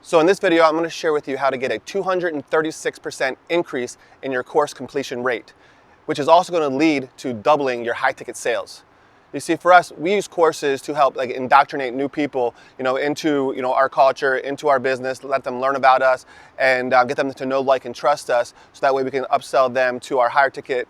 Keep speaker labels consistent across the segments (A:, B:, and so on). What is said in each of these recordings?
A: So in this video, I'm going to share with you how to get a 236% increase in your course completion rate, which is also going to lead to doubling your high ticket sales. You see, for us, we use courses to help indoctrinate new people, into our culture, into our business, let them learn about us, and get them to know, like, and trust us. So that way, we can upsell them to our higher ticket,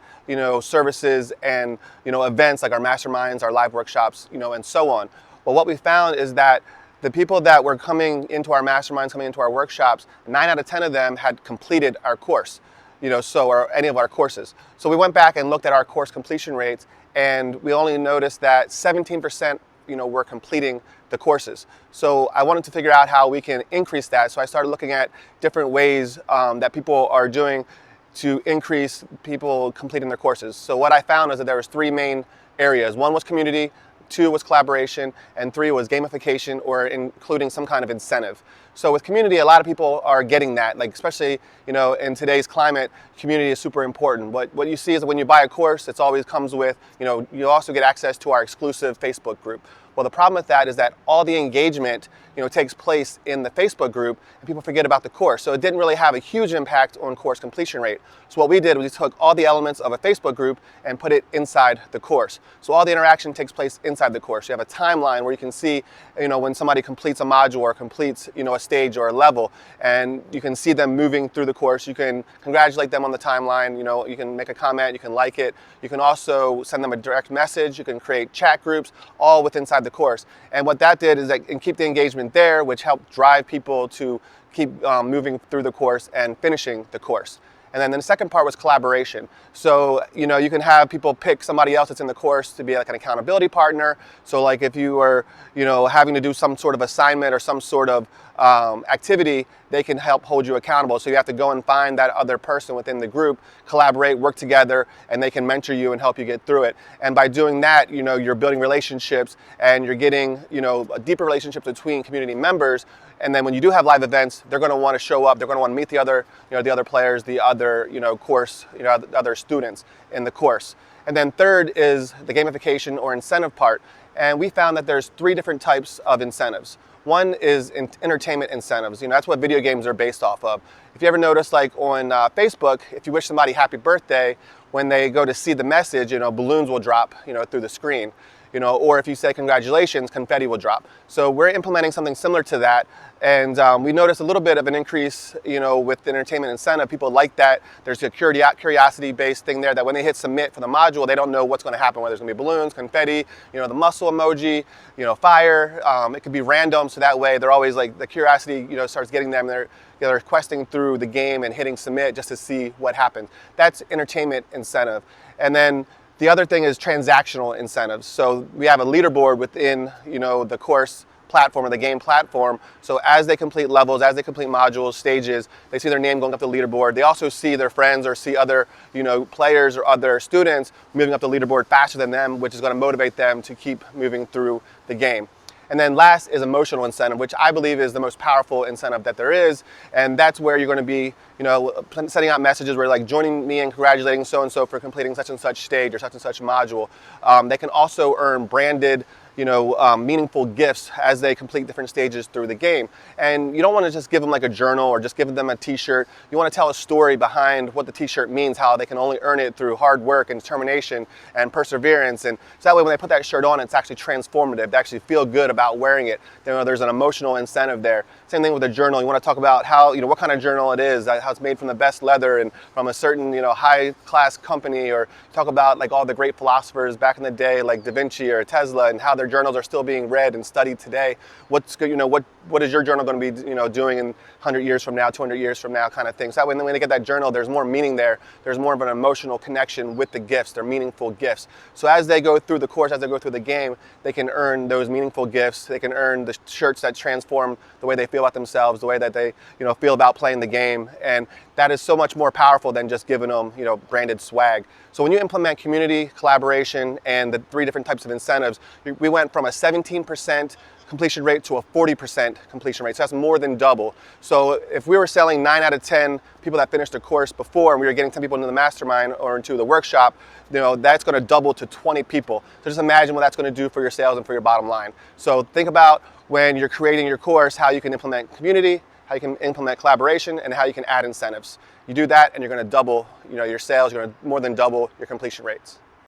A: services and events like our masterminds, our live workshops, and so on. Well, what we found is that the people that were coming into our masterminds, coming into our workshops, 9 out of 10 of them had completed our course, or any of our courses. So we went back and looked at our course completion rates, and we only noticed that 17%, were completing the courses. So I wanted to figure out how we can increase that. So I started looking at different ways that people are doing to increase people completing their courses. So what I found is that there was 3 main areas. One was community, 2 was collaboration, and 3 was gamification, or including some kind of incentive. So with community, a lot of people are getting that, especially in today's climate, community is super important. What you see is that when you buy a course, it always comes with, you also get access to our exclusive Facebook group. Well, the problem with that is that all the engagement, takes place in the Facebook group, and people forget about the course. So it didn't really have a huge impact on course completion rate. So what we did was we took all the elements of a Facebook group and put it inside the course. So all the interaction takes place inside the course. You have a timeline where you can see, when somebody completes a module or completes, a stage or a level, and you can see them moving through the course. You can congratulate them on the timeline. You can make a comment. You can like it. You can also send them a direct message. You can create chat groups, all within inside the course. And what that did is and keep the engagement there, which helped drive people to keep moving through the course and finishing the course. And then the second part was collaboration. So, you can have people pick somebody else that's in the course to be like an accountability partner. So like if you are, having to do some sort of assignment or some sort of activity, they can help hold you accountable. So you have to go and find that other person within the group, collaborate, work together, and they can mentor you and help you get through it. And by doing that, you're building relationships, and you're getting, a deeper relationship between community members. And then when you do have live events, they're going to want to show up. They're going to want to meet the other, the other players, the other, course, other students in the course. And then third is the gamification or incentive part. And we found that there's 3 different types of incentives. One is entertainment incentives. That's what video games are based off of. If you ever notice, like on Facebook, if you wish somebody happy birthday, when they go to see the message, balloons will drop, through the screen. Or if you say congratulations, confetti will drop. So we're implementing something similar to that. And we noticed a little bit of an increase, with the entertainment incentive. People like that. There's a curiosity-based thing there that when they hit submit for the module, they don't know what's going to happen, whether there's going to be balloons, confetti, the muscle emoji, fire. It could be random, so that way they're always the curiosity, starts getting them. They're questing through the game and hitting submit just to see what happens. That's entertainment incentive. And then the other thing is transactional incentives. So we have a leaderboard within, the course platform or the game platform. So as they complete levels, as they complete modules, stages, they see their name going up the leaderboard. They also see their friends or see other, players or other students moving up the leaderboard faster than them, which is going to motivate them to keep moving through the game. And then last is emotional incentive, which I believe is the most powerful incentive that there is. And that's where you're going to be, sending out messages where joining me and congratulating so-and-so for completing such and such stage or such and such module. They can also earn branded, meaningful gifts as they complete different stages through the game. And you don't want to just give them a journal or just give them a t-shirt. You want to tell a story behind what the t-shirt means, how they can only earn it through hard work and determination and perseverance. And so that way when they put that shirt on, it's actually transformative. They actually feel good about wearing it. There's an emotional incentive there. Same thing with a journal. You want to talk about how, what kind of journal it is, how it's made from the best leather and from a certain, high class company, or talk about all the great philosophers back in the day, like Da Vinci or Tesla, and how their journals are still being read and studied today. What is your journal going to be, doing in 100 years from now, 200 years from now, kind of thing. So that way, when they get that journal, there's more meaning there. There's more of an emotional connection with the gifts. They're meaningful gifts. So as they go through the course, as they go through the game, they can earn those meaningful gifts. They can earn the shirts that transform the way they feel about themselves, the way that they, feel about playing the game. And that is so much more powerful than just giving them, branded swag. So when you implement community, collaboration, and the 3 different types of incentives, we went from a 17% completion rate to a 40% completion rate. So that's more than double. So if we were selling 9 out of 10 people that finished the course before, and we were getting 10 people into the mastermind or into the workshop, that's going to double to 20 people. So just imagine what that's going to do for your sales and for your bottom line. So think about when you're creating your course, how you can implement community, how you can implement collaboration, and how you can add incentives. You do that and you're going to double your sales, you're going to more than double your completion rates.